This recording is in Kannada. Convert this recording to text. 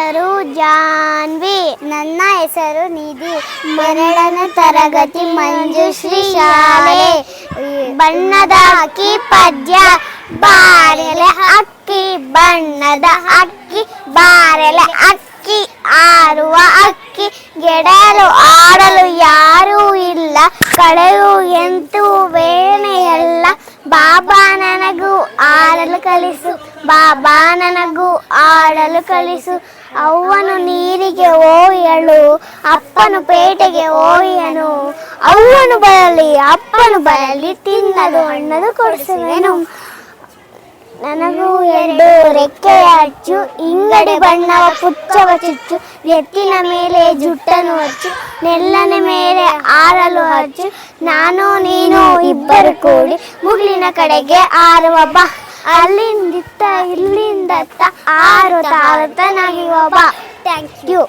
ಹೆಸರು ಜಾನ್ವಿ. ನನ್ನ ಹೆಸರು ನಿಧಿ. 2ನೇ ತರಗತಿ ಮಂಜುಶ್ರೀ ಶಾಲೆ. ಬಣ್ಣದ ಅಕ್ಕಿ ಪದ್ಯ. ಬಾರೆಲೆ ಅಕ್ಕಿ ಬಣ್ಣದ ಅಕ್ಕಿ, ಬಾರೆಲೆ ಅಕ್ಕಿ ಆರುವ ಅಕ್ಕಿ, ಗೆಡಲು ಆಡಲು ಯಾರೂ ಇಲ್ಲ, ಕಳೆಯು ಎಂತೂ ಬೇನೆಯಲ್ಲ. ಬಾಬಾ ನನಗೂ ಆಡಲು ಕಲಿಸು, ಬಾಬಾ ನನಗೂ ಆಡಲು ಕಲಿಸು. ಅವ್ವನು ನೀರಿಗೆ ಹೋಯಳು, ಅಪ್ಪನು ಪೇಟೆಗೆ ಹೋಯನು. ಅವ್ವನು ಬರಲಿ ಅಪ್ಪನು ಬರಲಿ, ತಿನ್ನದು ಹಣ್ಣದು ಕೊಡಿಸುವೆನು. ನನಗೂ 2 ರೆಕ್ಕೆಯ ಅಚ್ಚು, ಇಂಗಡಿ ಬಣ್ಣವ ಪುಚ್ಚವ ಚುಚ್ಚು. ಎತ್ತಿನ ಮೇಲೆ ಜುಟ್ಟನು ಹಚ್ಚು, ನೆಲ್ಲನ ಮೇಲೆ ಆರಲು ಹಚ್ಚು. ನಾನು ನೀನು ಇಬ್ಬರು ಕೂಡಿ ಮುಗಿಲಿನ ಕಡೆಗೆ ಆರುವ ಬಾ. ಅಲ್ಲಿಂದಿತ್ತ ಇಲ್ಲಿಂದತ್ತ ಆರುತ್ತ ಆರುತ್ತ ನಗಿಯುವ ಬಾ. Thank you.